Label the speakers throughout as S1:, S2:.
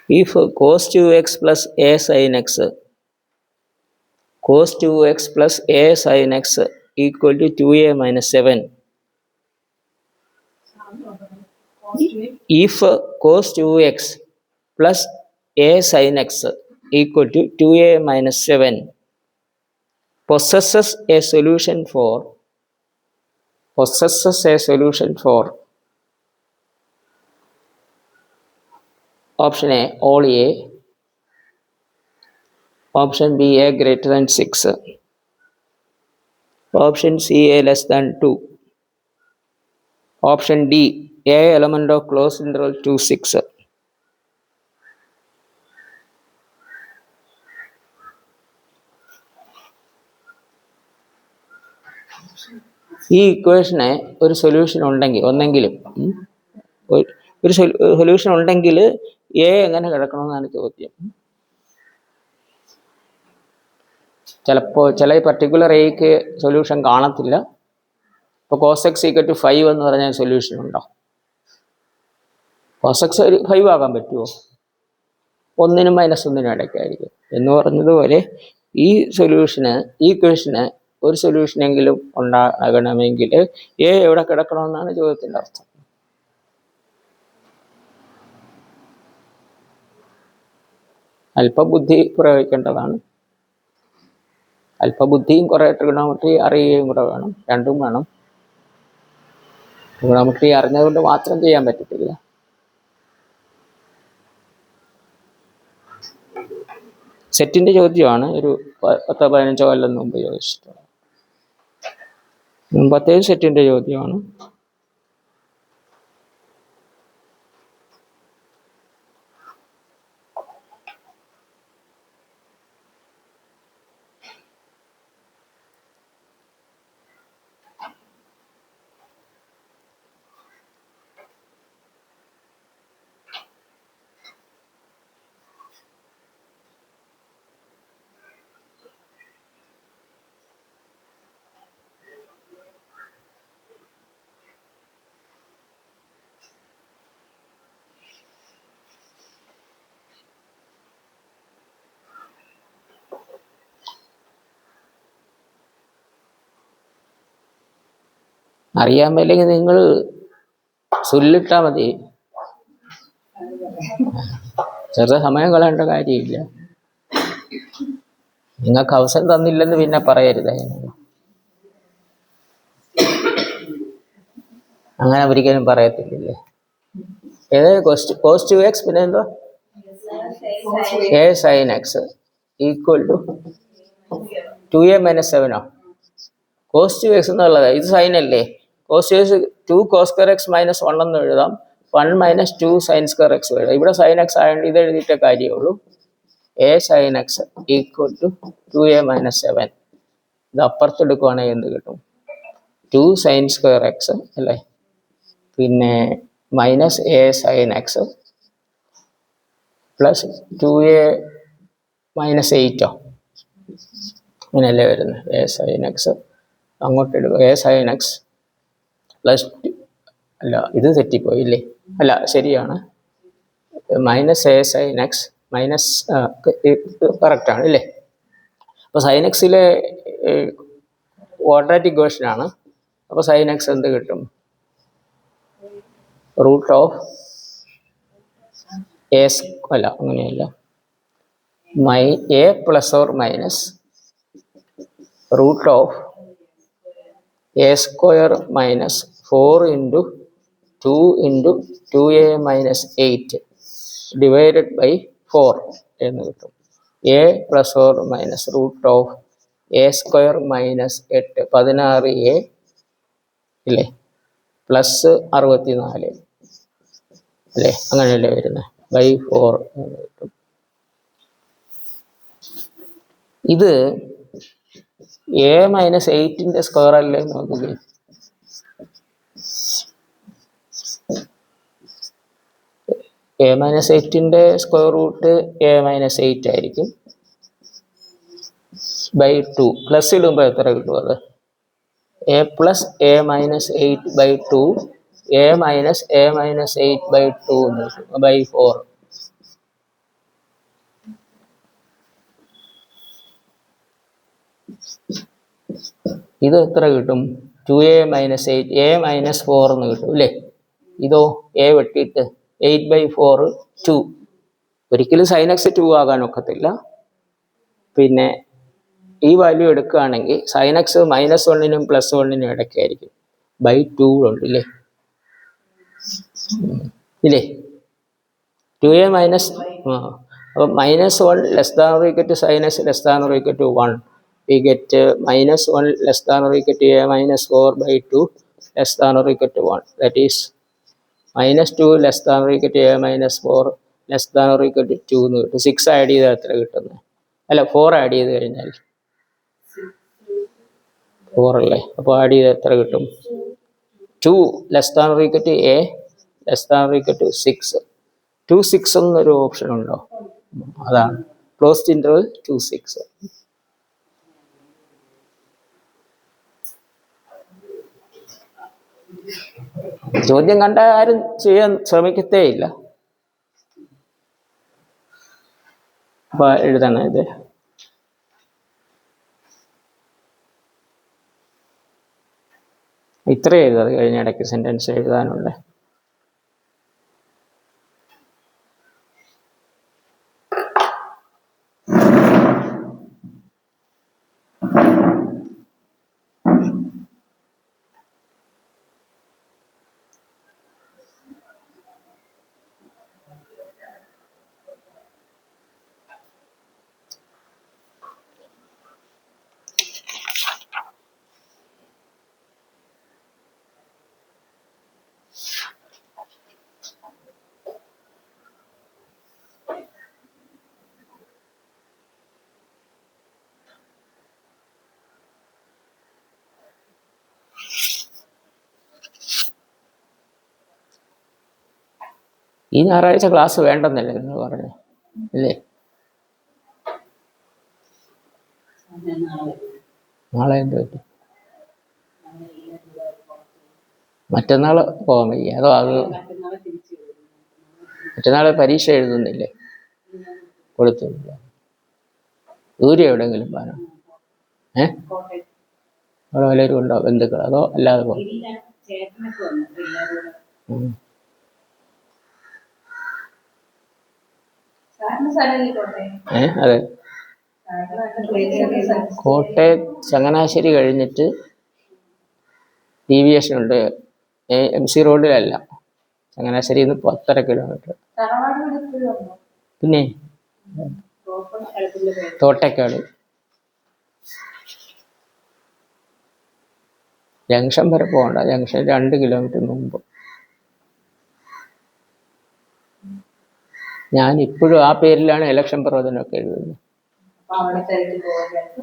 S1: If cos 2x plus a sin x equal to 2a minus 7. If cos 2x plus a sin x equal to 2a minus 7 possesses a solution for option A, all A, option B, A greater than 6, option C, A less than 2, option D, A element of closed interval 2, 6. ഈ ഇക്വേഷന് ഒരു solution ഉണ്ടെങ്കിൽ ഒരു solution ഉണ്ടെങ്കിൽ A എങ്ങനെ കിടക്കണമെന്നാണ് ചോദ്യം. ചിലപ്പോൾ ചില particular എക്ക് സൊല്യൂഷൻ കാണത്തില്ല. ഇപ്പോൾ cos x = 5 എന്ന് പറഞ്ഞാൽ സൊല്യൂഷൻ ഉണ്ടോ? cos x 5 ആകാൻ പറ്റുമോ? 1 - 1 ഇടയ്ക്കായിരിക്കും എന്ന് പറഞ്ഞതുപോലെ ഈ ഇക്വേഷന് ഒരു സൊല്യൂഷനെങ്കിലും ഉണ്ടാകണമെങ്കിൽ എ എവിടെ കിടക്കണമെന്നാണ് ചോദ്യത്തിൻ്റെ അർത്ഥം. അല്പബുദ്ധി പ്രയോഗിക്കേണ്ടതാണ്. അല്പബുദ്ധിയും കുറേ ട്രിഗണോമെട്രി അറിയുകയും കൂടെ വേണം. രണ്ടും വേണം. ട്രിഗണോമെട്രി അറിഞ്ഞതുകൊണ്ട് മാത്രം ചെയ്യാൻ പറ്റത്തില്ല. സെറ്റിൻ്റെ ചോദ്യമാണ്. ഒരു 10-15 കൊല്ലം മുമ്പ് ചോദിച്ചിട്ടുള്ളത്. മുമ്പത്തേത് സെറ്റിൻ്റെ ചോദ്യമാണ്. അറിയാൻ പറ്റില്ലെങ്കിൽ നിങ്ങൾ സുല്ലിട്ടാൽ മതി. ചെറുതെ സമയം കളയേണ്ട കാര്യമില്ല. നിങ്ങൾക്ക് അവസരം തന്നില്ലെന്ന് പിന്നെ പറയരുത്. അങ്ങനെ ഒരിക്കലും പറയത്തില്ലേ. cos 2x പിന്നെ എന്തോ a sin x equal to 2a - 7. cos 2x എന്നുള്ളത് ഇത് സൈൻ അല്ലേ. cos 2 cos square x - 1 എന്ന് എഴുതാം. 1 - 2 sin square x എഴുതാം. ഇവിടെ sin x ആയതുകൊണ്ട് ഇത് എഴുതിയിട്ടേ കാര്യമുള്ളൂ. a sin x equal to 2a - 7. ഇത് അപ്പുറത്തെടുക്കുവാണെങ്കിൽ എന്ത് കിട്ടും? 2 sin square x അല്ലേ, പിന്നെ minus a sin x plus 2a - 8 അങ്ങനെയല്ലേ വരുന്നത്. a sin x അങ്ങോട്ട് എടുക്കുക. a sin x പ്ലസ് അല്ല, ഇത് തെറ്റിപ്പോയി ഇല്ലേ? അല്ല, ശരിയാണ്. Minus a sin x minus കറക്റ്റാണ് ഇല്ലേ? അപ്പോൾ sin x-ലെ ക്വാഡ്രാറ്റിക് വേർഷനാണ്. അപ്പോൾ sin x എന്ത് കിട്ടും? റൂട്ട് ഓഫ് എ അല്ല, അങ്ങനെയല്ല, a plus or minus root of a square minus 4 × 2 × 2a - 8 divided by 4 എന്ന് കിട്ടും. a plus or minus root of a square minus 8 16a ഇല്ലേ, പ്ലസ് 64 അല്ലേ, അങ്ങനെയല്ലേ വരുന്നത്, ബൈ 4 എന്ന് കിട്ടും. ഇത് a - 8ന്റെ സ്ക്വയർ അല്ലേ നോക്കുക. a - 8ന്റെ സ്ക്വയർ റൂട്ട് a - 8 ആയിരിക്കും. ബൈ 2 പ്ലസ് ഇടുമ്പോൾ എത്ര കിട്ടും? അത് a പ്ലസ് a - 8 by 2 a - 8 by 2 by 4 ഇത് എത്ര കിട്ടും? 2a - 8 a - 4 എന്ന് കിട്ടും അല്ലേ? ഇതോ a വെട്ടിയിട്ട് 8/4 2. ഒരിക്കലും sin x 2 ആകാൻ ഒക്കത്തില്ല. പിന്നെ ഈ വാല്യൂ എടുക്കുകയാണെങ്കിൽ sin x -1നും +1നും ഇടയ്ക്കായിരിക്കും. /2 ഉണ്ട് ഇല്ലേ? ഇല്ലേ? 2a മൈനസ് അപ്പോൾ -1 less than or equal to sin x less than or equal to 1. We get -1 less than or equal to a - 4/2 less than or equal to 1. That is -2 less than or equal to a - 4 less than or equal to 2 എന്ന് കിട്ടും. 6 add ചെയ്താൽ എത്ര കിട്ടുന്നത്? അല്ല 4 add ചെയ്ത് കഴിഞ്ഞാൽ 4 അല്ലേ? അപ്പോൾ ആഡ് ചെയ്താൽ എത്ര കിട്ടും? 2 less than or equal to a less than or equal to 6. 2 6 എന്നൊരു ഓപ്ഷൻ ഉണ്ടോ? അതാണ് ക്ലോസ്ഡ് ഇന്റർവൽ 2 6. ചോദ്യം കണ്ട ആരും ചെയ്യാൻ ശ്രമിക്കത്തേ ഇല്ല. അപ്പൊ എഴുതണം ഇത്. ഇത്ര എഴുതാതെ കഴിഞ്ഞ ഇടയ്ക്ക് സെന്റൻസ് എഴുതാനുണ്ട്. ഈ ഞായറാഴ്ച ക്ലാസ് വേണ്ടെന്നല്ലേ നിങ്ങൾ പറഞ്ഞു അല്ലേ? നാളെ എന്ത് പറ്റും? മറ്റന്നാൾ പോകാൻ വയ്യ? അതോ അത് മറ്റന്നാൾ പരീക്ഷ എഴുതുന്നില്ലേ? കൊടുത്തില്ല. ദൂരെ എവിടെയെങ്കിലും പോകാനോ? അവിടെ വല്ലവരും ഉണ്ടോ ബന്ധുക്കൾ? അതോ അല്ലാതെ പോകും? അതെ. കോട്ടയം ചങ്ങനാശ്ശേരി കഴിഞ്ഞിട്ട് ഡീവിയേഷൻ ഉണ്ട്. MC റോഡിലല്ല, ചങ്ങനാശ്ശേരി 10.5 കിലോമീറ്റർ. പിന്നെ തോട്ടക്കാട് ജംഗ്ഷൻ വരെ പോകണ്ട, ജംഗ്ഷൻ 2 കിലോമീറ്റർ മുമ്പ്. ഞാൻ ഇപ്പോഴും ആ പേരിലാണ് ഇലക്ഷൻ പ്രവചനമൊക്കെ എഴുതുന്നത്.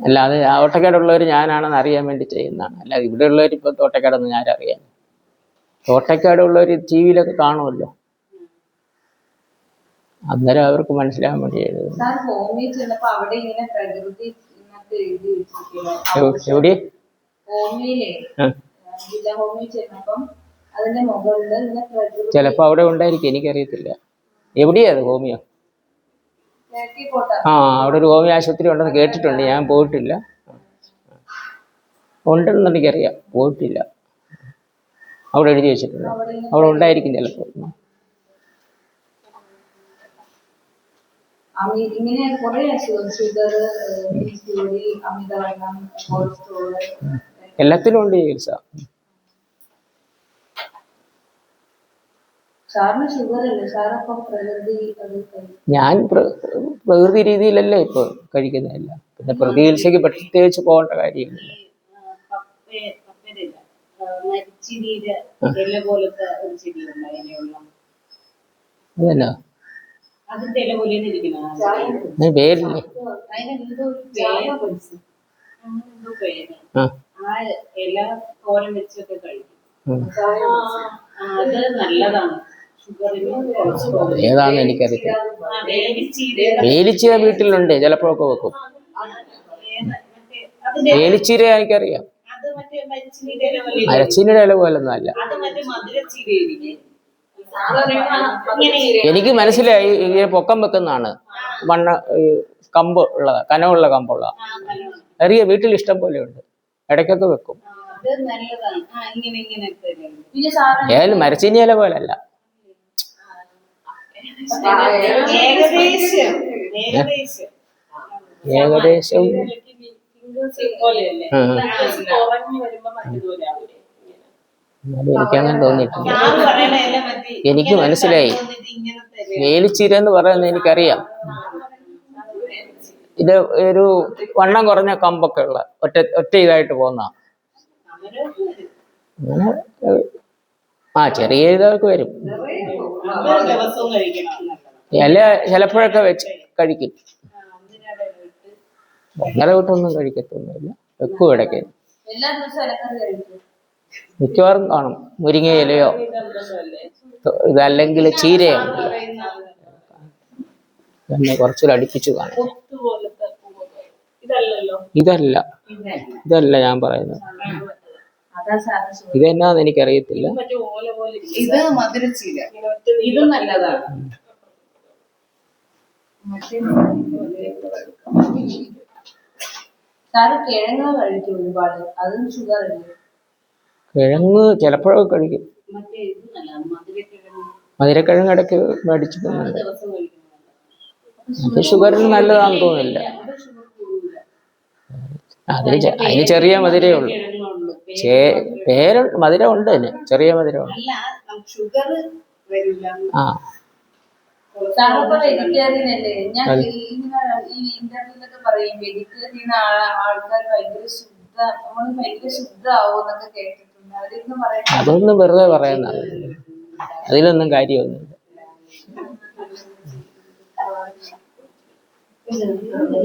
S1: അല്ലാതെ തോട്ടക്കാടുള്ളവർ ഞാനാണെന്ന് അറിയാൻ വേണ്ടി ചെയ്യുന്നതാണ്. അല്ലാതെ ഇവിടെ ഉള്ളവർ ഇപ്പോൾ തോട്ടക്കാടെന്ന് ഞാൻ അറിയാം. തോട്ടക്കാടുള്ളവർ ടി വിയിലൊക്കെ കാണുമല്ലോ, അന്നേരം അവർക്ക് മനസ്സിലാകാൻ വേണ്ടി എഴുതുന്നു. എവിടെ? ചിലപ്പോ അവിടെ ഉണ്ടായിരിക്കും, എനിക്കറിയത്തില്ല. എവിടെയാ അത് ഹോമിയോ? അവിടെ ഒരു ഹോമിയോ ആശുപത്രി ഉണ്ടെന്ന് കേട്ടിട്ടുണ്ട്, ഞാൻ പോയിട്ടില്ല. ഉണ്ടെന്ന് എനിക്കറിയാം, പോയിട്ടില്ല. അവിടെ എഴുതി വെച്ചിട്ടുണ്ട്, അവിടെ ഉണ്ടായിരിക്കും ചിലപ്പോൾ. എല്ലാത്തിനും ഉണ്ട് ചികിത്സ. ഞാൻ പ്രകൃതി രീതിയിലല്ലേ ഇപ്പൊ കഴിക്കുന്നതല്ല, പിന്നെ പ്രതിചികിത്സയ്ക്ക് പ്രത്യേകിച്ച് പോകേണ്ട കാര്യമില്ല. അതെന്നാ പേരില്ലേ? ഏതാണെന്ന് എനിക്കറിയത്തില്ല. വേലിച്ചീര വീട്ടിലുണ്ട്, ചിലപ്പോഴൊക്കെ വെക്കും. വേലിച്ചീര എനിക്കറിയാം, മരച്ചീനിയുടെ ഇല പോലൊന്നും അല്ല. എനിക്ക് മനസ്സിലായി, ഇങ്ങനെ പൊക്കം വെക്കുന്നതാണ്. മണ്ണ് കമ്പ് ഉള്ളതാ, കനമുള്ള കമ്പുള്ള അറിയ വീട്ടിൽ ഇഷ്ടം പോലെ ഉണ്ട്. ഇടയ്ക്കൊക്കെ വെക്കും. ഏതായാലും മരച്ചീനി ഇല പോലല്ല. ഏകദേശം എനിക്കങ്ങനെ തോന്നിയിട്ടില്ല. എനിക്ക് മനസ്സിലായി വേലിച്ചീര എന്ന് പറയുന്നത് എനിക്കറിയാം. ഇത് ഒരു വണ്ണം കുറഞ്ഞ കമ്പൊക്കെ ഉള്ള ഒറ്റ ഇതായിട്ട് പോകുന്ന അങ്ങനെ. ചെറിയ ഇതൊക്കെ വരും. ഇല ചിലപ്പോഴൊക്കെ വെച്ച് കഴിക്കും. ഒന്നര വിട്ടൊന്നും കഴിക്കത്തൊന്നുമില്ല, വെക്കും ഇടയ്ക്ക്. മിക്കവാറും കാണും. മുരിങ്ങ ഇലയോ ഇതല്ലെങ്കിൽ ചീരയോ തന്നെ കുറച്ചൊരു അടുപ്പിച്ച് കാണും. ഇതല്ല ഞാൻ പറയുന്നത്. ഇതെന്നാന്ന് എനിക്കറിയത്തില്ല. കിഴങ്ങ് ചിലപ്പോഴൊക്കെ കഴിക്കും. മധുരക്കിഴങ്ങ് ഇടയ്ക്ക് മേടിച്ചു പോകുന്നുണ്ട്. അത് ഷുഗറിന് നല്ലതാണെന്ന് തോന്നുന്നില്ല. അതിന് ചെറിയ മധുരേ ഉള്ളൂ. മധുരം ഉണ്ട്, അതിന് ചെറിയ മധുരമുണ്ട്. അതൊന്നും വെറുതെ പറയുന്നതാണ്, അതിലൊന്നും കാര്യമൊന്നുമില്ല.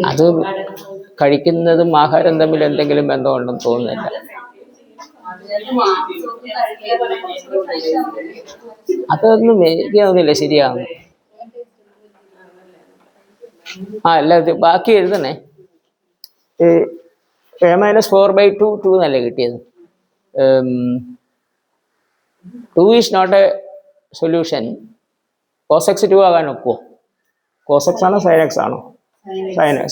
S1: അത് കഴിക്കുന്നതും ആഹാരം തമ്മിൽ എന്തെങ്കിലും ബന്ധമുണ്ടെന്ന് തോന്നുന്നില്ല. അതൊന്നും എനിക്ക് തോന്നുന്നില്ല ശരിയാകുന്നു. അല്ല, ഇത് ബാക്കി എഴുതണേ. a-4/2 2 എന്നല്ലേ കിട്ടിയത്. 2 is not a solution. cos x 2 ആകാൻ ഒക്കുമോ? cos x ആണോ sin x ആണോ? sin x.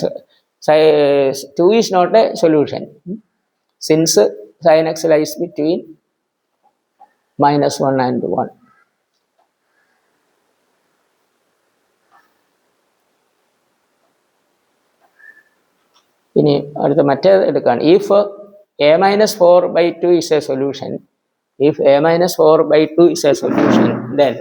S1: 2 is not a solution since sin x lies between -1 and 1. ഇനി അടുത്ത മറ്റേ എടുക്കുകയാണ്. if a-4/2 is a solution, if a-4/2 is a solution, then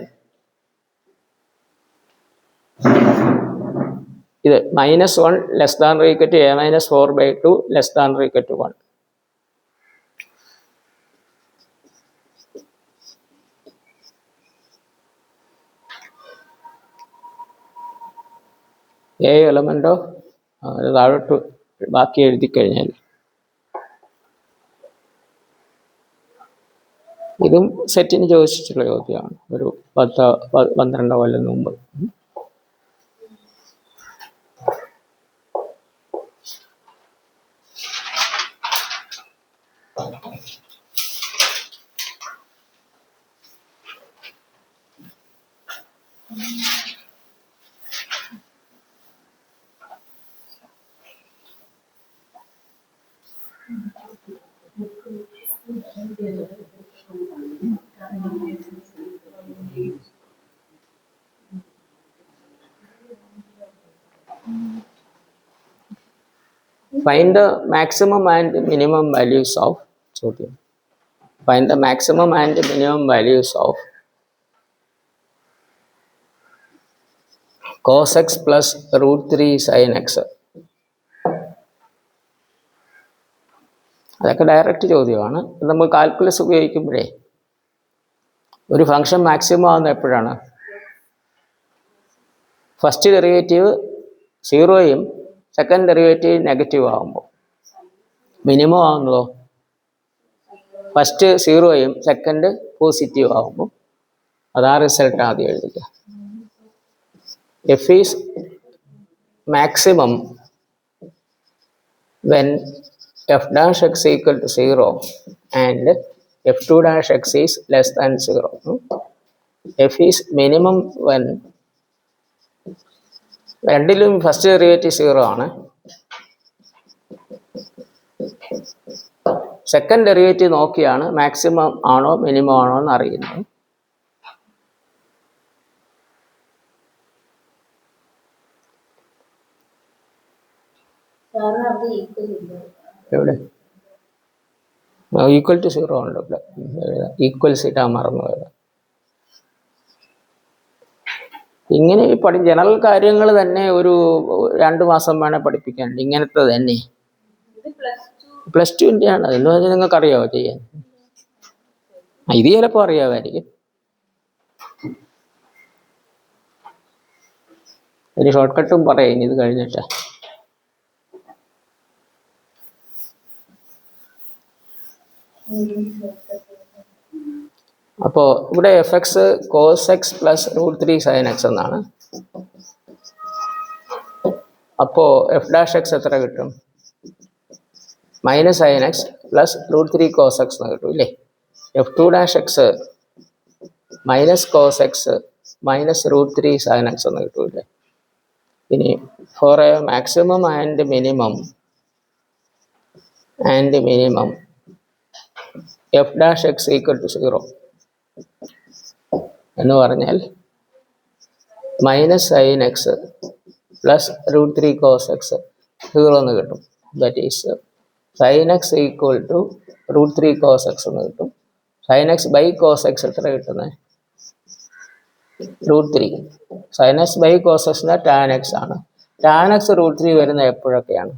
S1: ഇത് -1 less than or equal to a-4/2 less than or equal to 1. എലമെന്റോ താഴോട്ട് ബാക്കി എഴുതി കഴിഞ്ഞാൽ ഇതും സെറ്റിന് ചോദിച്ചിട്ടുള്ള ചോദ്യമാണ്. ഒരു 10-12 കൊല്ലം മുമ്പ്. Find the maximum and minimum values of sodium. Find the maximum and minimum values of cos x plus √3 sin x. അതൊക്കെ ഡയറക്റ്റ് ചോദ്യമാണ്. നമ്മൾ കാൽക്കുലസ് ഉപയോഗിക്കുമ്പോഴേ ഒരു ഫംഗ്ഷൻ മാക്സിമം ആകുന്ന എപ്പോഴാണ്? ഫസ്റ്റ് ഡെറിവേറ്റീവ് 0യും സെക്കൻഡ് ഡെറിവേറ്റീവ് നെഗറ്റീവ് ആകുമ്പോൾ. മിനിമം ആകുന്നതോ ഫസ്റ്റ് 0യും സെക്കൻഡ് പോസിറ്റീവ് ആകുമ്പോൾ. അതാ റിസൾട്ട് ആദ്യം എഴുതിക്കുക. F is maximum when f dash x equal to 0 and f2 dash x is less than 0. F is minimum when രണ്ടിലും ഫസ്റ്റ് ഡെറിവേറ്റീവ് 0 ആണ്. സെക്കൻഡ് ഡെറിവേറ്റീവ് നോക്കിയാണ് മാക്സിമം ആണോ മിനിമം ആണോ എന്ന് അറിയുന്നത്. എവിടെ ഈക്വൽ ടു 0 ഉണ്ട് ഇവിടെ. ഈക്വൽസ് ഇട്ടാൻ മറന്നു പോയത്. ഇങ്ങനെ ജനറൽ കാര്യങ്ങൾ തന്നെ ഒരു 2 മാസം വേണേൽ പഠിപ്പിക്കാനുണ്ട്. ഇങ്ങനത്തെ തന്നെ +2 ആണ്. എന്ന് പറഞ്ഞാൽ നിങ്ങൾക്ക് അറിയാമോ ചെയ്യാൻ? ഇത് ചിലപ്പോൾ അറിയാമായിരിക്കും. ഒരു ഷോർട്ട് കട്ടും പറയാം ഇത് കഴിഞ്ഞിട്ട്. അപ്പോൾ ഇവിടെ fx cos x + √3 sin x എന്നാണ്. അപ്പോൾ f' x എത്ര കിട്ടും? -sin x + √3 cos x എന്ന് കിട്ടും ഇല്ലേ? f2' x -cos x -√3 sin x എന്ന് കിട്ടൂല്ലേ? ഇനി for a maximum and minimum f' x = 0 എന്ന് പറഞ്ഞാൽ -sin x + √3 cos x 0 എന്ന് കിട്ടും. That is sin x = √3 cos x എന്ന് കിട്ടും. sin x / cos x എത്ര കിട്ടുന്നത്? √3. sin x / cos x tan x ആണ്. tan x √3 വരുന്ന എപ്പോഴൊക്കെയാണ്?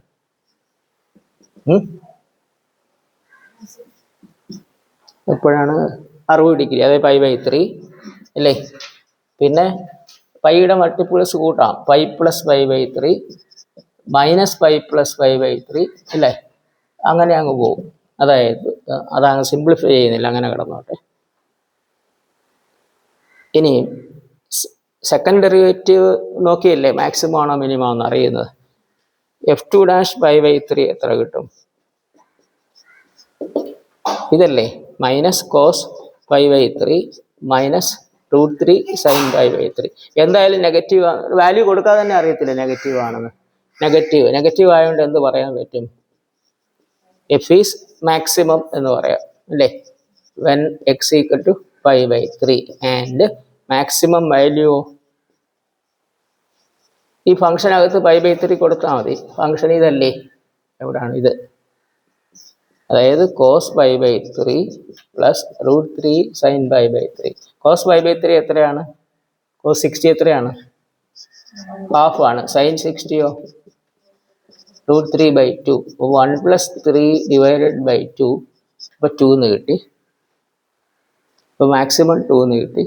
S1: എപ്പോഴാണ്? 60 ഡിഗ്രി, അതായത് π/3 അല്ലേ? പിന്നെ പൈയുടെ മൾട്ടിപ്പിൾസ് കൂട്ടാം. π + π/3 -π + π/3 അല്ലേ? അങ്ങനെ അങ്ങ് പോകും. അതായത് അതങ്ങ് സിംപ്ലിഫൈ ചെയ്യുന്നില്ല, അങ്ങനെ കിടന്നോട്ടെ. ഇനി സെക്കൻഡ് ഡെറിവേറ്റീവ് നോക്കിയല്ലേ മാക്സിമം ആണോ മിനിമം എന്ന് അറിയുന്നത്. f2' π/3 എത്ര കിട്ടും? ഇതല്ലേ -cos π/3 -√3 sin π/3. എന്തായാലും നെഗറ്റീവ് വാല്യൂ കൊടുക്കാതെ തന്നെ അറിയത്തില്ല നെഗറ്റീവ് ആണെന്ന്. നെഗറ്റീവ് ആയതുകൊണ്ട് എന്ത് പറയാൻ പറ്റും? f ഈസ് മാക്സിമം എന്ന് പറയാം അല്ലേ? when x = π/3 and maximum value ഈ ഫംഗ്ഷനകത്ത് π/3 കൊടുത്താൽ മതി. ഫംഗ്ഷൻ ഇതല്ലേ? എവിടാണ് ഇത്? അതായത് cos π/3 + √3 sin π/3. cos π/3 എത്രയാണ്? cos 60 എത്രയാണ്? ഹാഫ് ആണ്. sin 60യോ? √3/2. 1 + 3/2. അപ്പോൾ 2 എന്ന് കിട്ടി. അപ്പോൾ മാക്സിമം 2 എന്ന് കിട്ടി.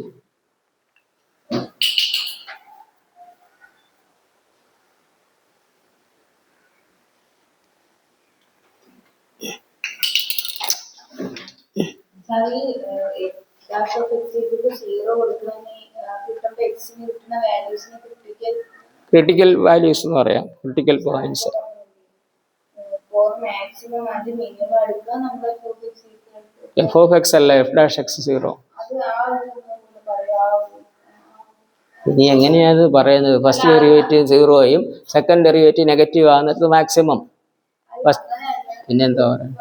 S1: ക്രിട്ടിക്കൽ വാല്യൂസ് എന്ന് പറയാം, ക്രിട്ടിക്കൽ പോയിന്റ്സ്. f(x) അല്ല f'(x) 0. ഇനി എങ്ങനെയാണ് പറയുന്നത്? ഫസ്റ്റ് ഡെറിവേറ്റീവ് 0യും സെക്കൻഡ് ഡെറിവേറ്റീവ് നെഗറ്റീവ് ആകുന്നത് മാക്സിമം. പിന്നെന്താ പറയുക?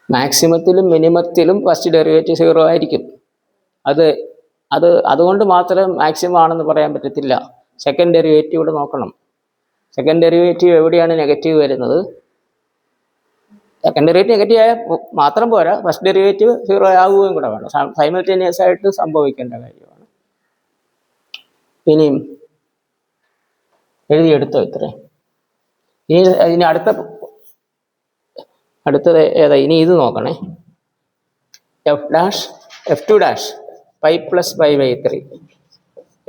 S1: മാക്സിമത്തിലും മിനിമത്തിലും ഫസ്റ്റ് ഡെറിവേറ്റീവ് 0 ആയിരിക്കും. അതുകൊണ്ട് മാത്രം മാക്സിമം ആണെന്ന് പറയാൻ പറ്റത്തില്ല. സെക്കൻഡ് ഡെറിവേറ്റീവ് ഇവിടെ നോക്കണം. സെക്കൻഡ് ഡെറിവേറ്റീവ് എവിടെയാണ് നെഗറ്റീവ് വരുന്നത്? സെക്കൻഡ് ഡെറിവേറ്റീവ് നെഗറ്റീവ് ആയാൽ മാത്രം പോരാ, ഫസ്റ്റ് ഡെറിവേറ്റീവ് 0 ആവുകയും കൂടെ വേണം. സൈമൾട്ടേനിയസ് ആയിട്ട് സംഭവിക്കേണ്ട കാര്യമാണ്. ഇനിയും എഴുതിയെടുത്തോ ഇത്രയും? ഇനി അടുത്തത് ഏതാ? ഇനി ഇത് നോക്കണേ. f2' π + π/3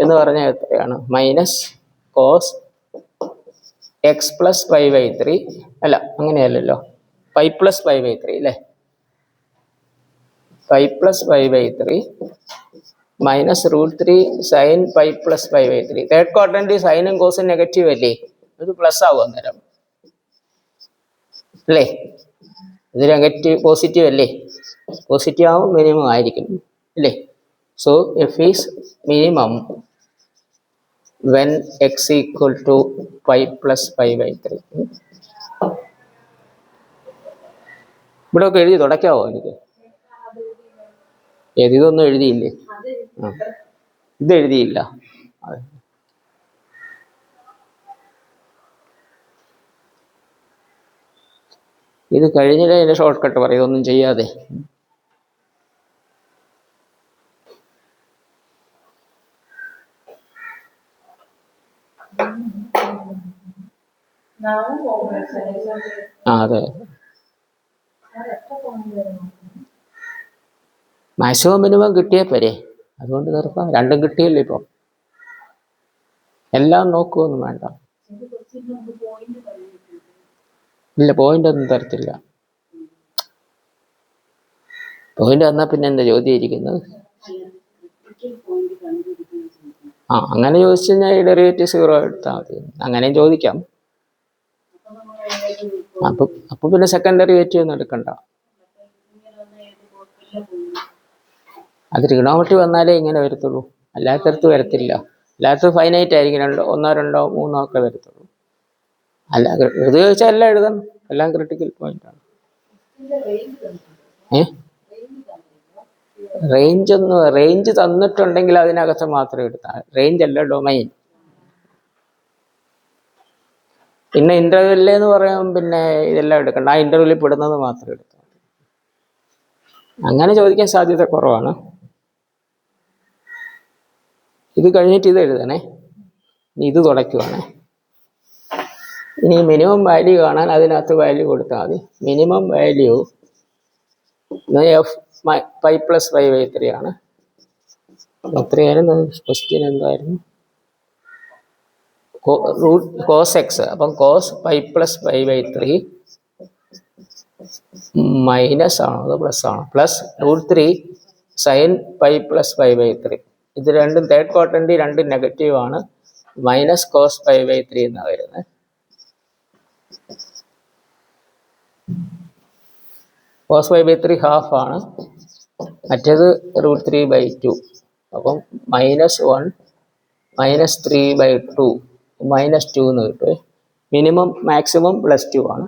S1: എന്ന് പറഞ്ഞാൽ എത്രയാണ്? -cos x + π/3 അല്ല, അങ്ങനെയല്ലല്ലോ, π + π/3 അല്ലേ? π + π/3 -√3 sin π + π/3. തേർഡ് ക്വാഡ്രന്റ് സൈനും കോസും നെഗറ്റീവ് അല്ലേ? ഇത് പ്ലസ് ആവും അന്നേരം അല്ലേ? ഇത് നെഗറ്റീവ് പോസിറ്റീവ് അല്ലേ? പോസിറ്റീവ് ആവും, മിനിമം ആയിരിക്കും അല്ലേ? So f is minimum when x equal to pi plus pi by 3. ഇവിടെ ഒക്കെ എഴുതി തുടക്കാവോ എനിക്ക്? ഇതൊന്നും എഴുതിയില്ലേ? ഇത് എഴുതിയില്ല. ഇത് കഴിഞ്ഞിട്ട് അതിൻ്റെ ഷോർട്ട് കട്ട് പറയും, ഇതൊന്നും ചെയ്യാതെ. അതെ, മാക്സിമം മിനിമം കിട്ടിയേ പോരെ, അതുകൊണ്ട് നിർത്താം. രണ്ടും കിട്ടിയല്ലോ ഇപ്പം. എല്ലാം നോക്കുമൊന്നും വേണ്ട. ഇല്ല, പോയിന്റ് ഒന്നും തരത്തില്ല. പോയിന്റ് തന്നാൽ പിന്നെ എന്താ ചോദ്യം ഇരിക്കുന്നത്? അങ്ങനെ ചോദിച്ചു കഴിഞ്ഞാൽ ഈ ഡെറിവേറ്റീവ് 0 എടുത്താൽ മതി. അങ്ങനെയും ചോദിക്കാം. അപ്പൊ പിന്നെ സെക്കൻഡ് ഡെറിവേറ്റീവ് ഒന്നും എടുക്കണ്ട. അത് ട്രിഗണോമെട്രി വന്നാലേ ഇങ്ങനെ വരത്തുള്ളൂ, അല്ലാത്തടത്ത് വരത്തില്ല. അല്ലാത്തത് ഫൈനൈറ്റ് ആയിരിക്കും, 1, 2, 3 ഒക്കെ വരത്തുള്ളൂ. അല്ല, ഇത് ചോദിച്ചാൽ എല്ലാം എഴുതണം, എല്ലാം ക്രിട്ടിക്കൽ പോയിന്റ് ആണ്. റേഞ്ച് തന്നിട്ടുണ്ടെങ്കിൽ അതിനകത്ത് മാത്രമേ എടുത്താൽ. റേഞ്ച് അല്ല, ഡൊമൈൻ. പിന്നെ ഇന്റർവെല്ലെന്ന് പറയുമ്പോൾ പിന്നെ ഇതെല്ലാം എടുക്കണ്ട, ആ ഇന്റർവെല്ലിൽ പെടുന്നത് മാത്രം എടുത്താൽ. അങ്ങനെ ചോദിക്കാൻ സാധ്യത കുറവാണ്. ഇത് കഴിഞ്ഞിട്ട് ഇത് എഴുതണേ, ഇത് തുടയ്ക്കുവാണേ. ഇനി മിനിമം വാല്യൂ കാണാൻ അതിനകത്ത് വാല്യൂ കൊടുത്താൽ മതി. Minimum value f pi plus pi by 3 ആണ്. എത്രയായിരുന്നു ക്വസ്റ്റ്യൻ? എന്തായിരുന്നു? Cos x. അപ്പം cos pi plus pi by 3 minus ആണോ അതോ പ്ലസ് ആണോ? Plus √3 sine pi plus pi by 3. ഇത് രണ്ടും തേർഡ് ക്വാഡ്രന്റ്, രണ്ടും നെഗറ്റീവ് ആണ്. മൈനസ് കോസ് പൈ ബൈ 3 എന്നാണ് വരുന്നത്. കോസ് പൈ ബൈ 3 ഹാഫ് ആണ്, മറ്റേത് √3/2. അപ്പം -1 -3/2 -2 എന്ന് കിട്ടും. മിനിമം മാക്സിമം +2 ആണ്.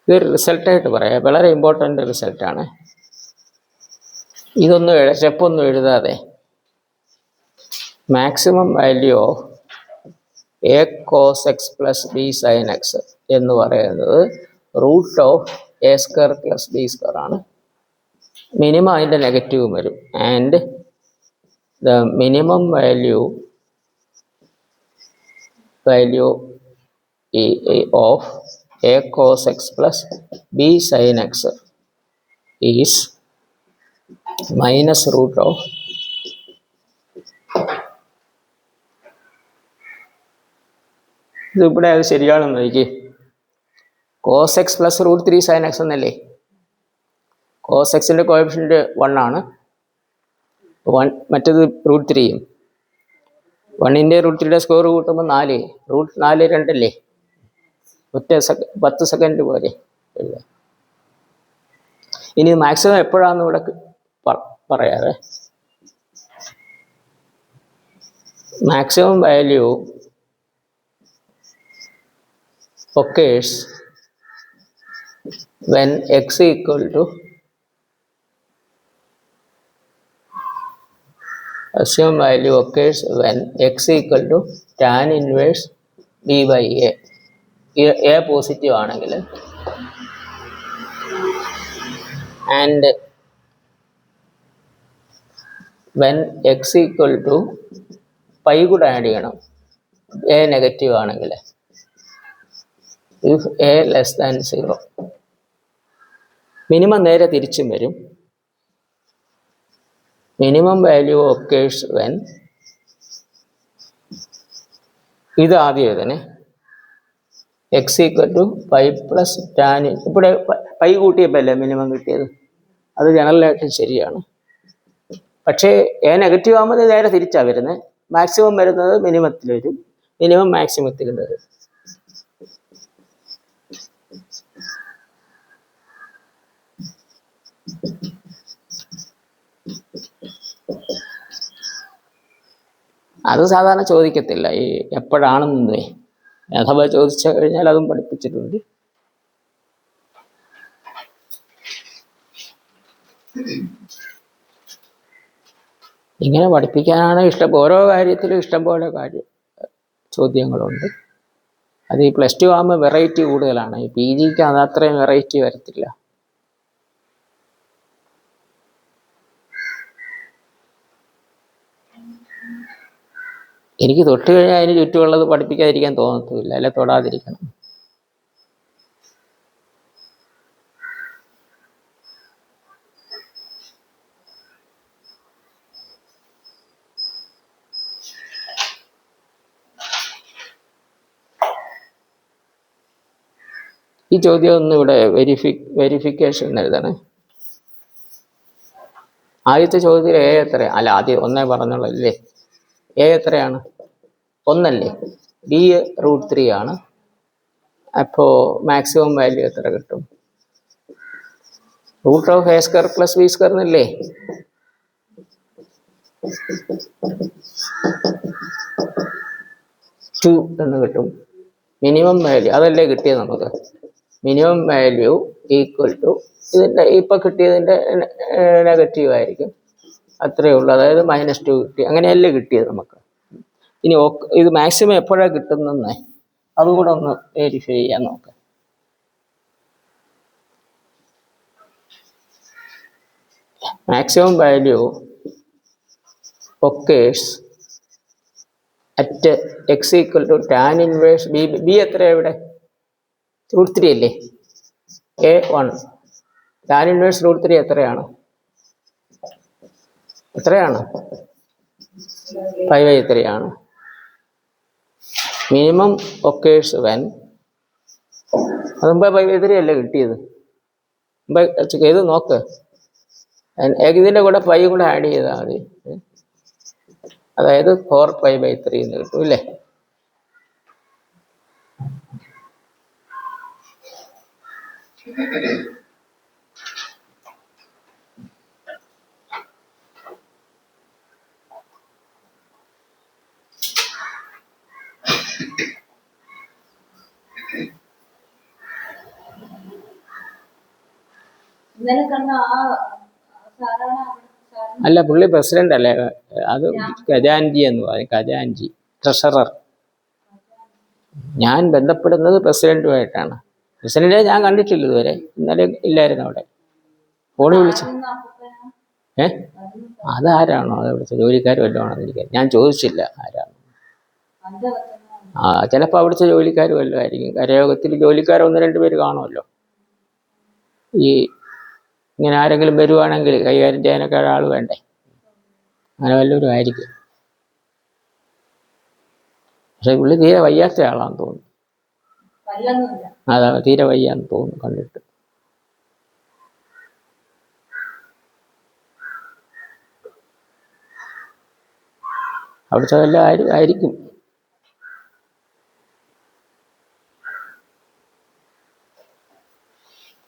S1: ഇതൊരു റിസൾട്ടായിട്ട് പറയാം, വളരെ ഇമ്പോർട്ടൻ്റ് റിസൾട്ടാണ്. ഇതൊന്നും സ്റ്റെപ്പൊന്നും എഴുതാതെ maximum value of a cos x plus b sine x എന്ന് പറയുന്നത് √(a² + b² ആണ്. മിനിമം അതിൻ്റെ നെഗറ്റീവും വരും. And the minimum value of a cos x plus b sin x is minus root of ഇതിവിടെ അത് ശരിയാണെന്ന് നോക്കി. cos x plus √3 sin x എന്നല്ലേ? cos x-ൻ്റെ കോഎഫിഷ്യന്റ് 1 ആണ്. 1 മറ്റേത് √3യും. 1ൻ്റെ √3യുടെ സ്ക്വയർ കൂട്ടുമ്പോൾ 4, √4 2 അല്ലേ? 10 സെക്കൻഡ് പോലെ എഴുതാം. ഇനി മാക്സിമം എപ്പോഴാണെന്ന് ഇവിടെ പറയാതെ, maximum value occurs when x equal to maximum value occurs when x equal to tan inverse b/a. a positive ആണെങ്കിൽ and when x equal to pi കൂടെ ആഡ് ചെയ്യണം, എ നെഗറ്റീവ് ആണെങ്കിൽ. If a less than 0. Minimum നേരെ തിരിച്ചും വരും. Minimum value occurs when, ഇത് ആദ്യം എഴുതണേ, x equal to pi plus tan. ഇവിടെ പൈ കൂട്ടിയപ്പോൾ അല്ലേ മിനിമം കിട്ടിയത്, അത് ജനറലായിട്ടും ശരിയാണ്. പക്ഷേ എ നെഗറ്റീവ് ആകുമ്പോൾ നേരെ തിരിച്ചാണ് വരുന്നത്. മാക്സിമം വരുന്നത് മിനിമത്തിൽ വരും, മിനിമം മാക്സിമത്തിലും വരും. അത് സാധാരണ ചോദിക്കത്തില്ല, ഈ എപ്പോഴാണെന്നേ. അഥവാ ചോദിച്ചു കഴിഞ്ഞാൽ അതും പഠിപ്പിച്ചിട്ടുണ്ട്. ഇങ്ങനെ പഠിപ്പിക്കാനാണ് ഇഷ്ടം. ഓരോ കാര്യത്തിലും ഇഷ്ടംപോലെ ചോദ്യങ്ങളുണ്ട്. അത് ഈ +2 ആകുമ്പോൾ വെറൈറ്റി കൂടുതലാണ്. ഈ PGക്ക് അത് അത്രയും വെറൈറ്റി വരത്തില്ല. എനിക്ക് തൊട്ട് കഴിഞ്ഞാൽ അതിന് ചുറ്റുമുള്ളത് പഠിപ്പിക്കാതിരിക്കാൻ തോന്നത്തുമില്ല, അല്ലെ തൊടാതിരിക്കണം. ഈ ചോദ്യം ഒന്ന് ഇവിടെ വെരിഫിക്കേഷൻ എഴുതണേ. ആദ്യത്തെ ചോദ്യത്തിൽ എ എത്ര? അല്ല, ആദ്യം ഒന്നേ പറഞ്ഞോളല്ലേ. എ എത്രയാണ്? 1 അല്ലേ? ബി √3 ആണ്. അപ്പോൾ മാക്സിമം വാല്യൂ എത്ര കിട്ടും? √(a² + b² എന്നല്ലേ? ടു എന്ന് കിട്ടും. മിനിമം വാല്യൂ അതല്ലേ കിട്ടിയത് നമുക്ക്. മിനിമം വാല്യൂ ഈക്വൽ ടു ഇതിൻ്റെ ഇപ്പം കിട്ടിയതിൻ്റെ നെഗറ്റീവ് ആയിരിക്കും, അത്രയേ ഉള്ളൂ. അതായത് -2 കിട്ടി. അങ്ങനെയല്ലേ കിട്ടിയത് നമുക്ക്. ഇനി ഇത് മാക്സിമം എപ്പോഴാണ് കിട്ടുന്നതെന്ന് അതുകൂടെ ഒന്ന് വെരിഫൈ ചെയ്യാൻ നോക്കാം. Maximum value occurs at x = tan inverse b. B എത്രയാണ് ഇവിടെ? √3 അല്ലേ? A1 tan inverse √3 എത്രയാണ്? 5/3 ആണ്. മിനിമം occurs when അത് 5/3 അല്ലേ കിട്ടിയത്? ഇത് നോക്ക്, ഇതിൻ്റെ കൂടെ 5 കൂടെ ആഡ് ചെയ്താൽ മതി. അതായത് 4π/3 എന്ന് കിട്ടും അല്ലേ? അല്ല, പുള്ളി പ്രസിഡന്റ് അല്ലേ? അത് ഖജാൻജി എന്ന് പറയും, ഖജാൻജി, ട്രഷറർ. ഞാൻ ബന്ധപ്പെടുന്നത് പ്രസിഡന്റുമായിട്ടാണ്. പ്രസിഡന്റിനെ ഞാൻ കണ്ടിട്ടില്ല ഇതുവരെ. ഇന്നലെ ഇല്ലായിരുന്നു അവിടെ. ഫോണിൽ വിളിച്ചു. അതാരാണോ അത് വിളിച്ചത്? ജോലിക്കാർ വല്ലതും ആണെന്നിരിക്കാൻ ഞാൻ ചോദിച്ചില്ല ആരാണ്. ചിലപ്പോൾ അവിടുത്തെ ജോലിക്കാർ വല്ലതും ആയിരിക്കും. കരയോഗത്തിൽ ജോലിക്കാർ 1-2 പേര് കാണുമല്ലോ. ഈ ഇങ്ങനെ ആരെങ്കിലും വരുവാണെങ്കിൽ കൈകാര്യം ചെയ്യാനൊക്കെ ഒരാൾ വേണ്ടേ? അങ്ങനെ വല്ലവരും ആയിരിക്കും. പക്ഷെ പുള്ളി തീരെ വയ്യാത്ത ആളാന്ന് തോന്നുന്നു. അതാ, തീരെ വയ്യാന്ന് തോന്നുന്നു കണ്ടിട്ട്. അവിടുത്തെ വല്ല ആയിരിക്കും.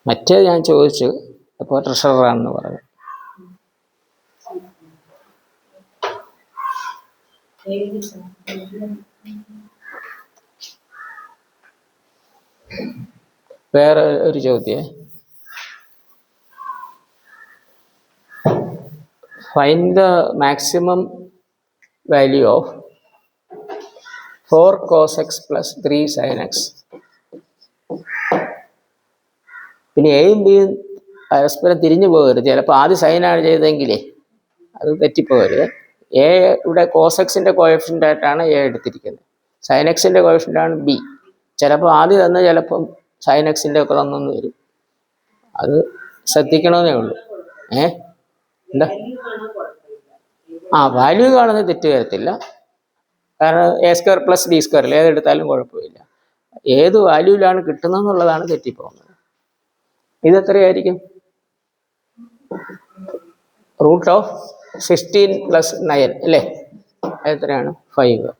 S1: മറ്റേ ഞാൻ ചോദിച്ചു, അപ്പോൾ ട്രഷററാണെന്ന് പറഞ്ഞു. വേറെ ഒരു ചോദ്യം. Find the maximum value of 4 cos x + 3 sin x. പിന്നെ എയും ബിയും പരസ്പരം തിരിഞ്ഞു പോകരുത്. ചിലപ്പോൾ ആദ്യം സൈനാണ് ചെയ്തതെങ്കിലേ അത് തെറ്റിപ്പോകരുത്. എ ഇവിടെ cos x-ൻ്റെ കോഎഫിഷ്യൻ്റ് ആയിട്ടാണ് എ എടുത്തിരിക്കുന്നത്, sin x-ൻ്റെ കോഎഫിഷ്യൻ്റ് ആണ് ബി. ചിലപ്പോൾ ആദ്യം തന്നെ ചിലപ്പം sin x-ൻ്റെ ഒക്കെ തന്നെന്ന് വരും. അത് ശ്രദ്ധിക്കണമെന്നേ ഉള്ളൂ. എന്താ? വാല്യൂ കാണുന്നത് തെറ്റ് വരത്തില്ല. കാരണം a² + b² ഏതെടുത്താലും കുഴപ്പമില്ല. ഏത് വാല്യൂവിലാണ് കിട്ടുന്നതെന്നുള്ളതാണ് തെറ്റിപ്പോകുന്നത്. ഇതെത്രയായിരിക്കും? റൂട്ട് ഓഫ് 16 + 9 അല്ലേ? എത്രയാണ്? 5.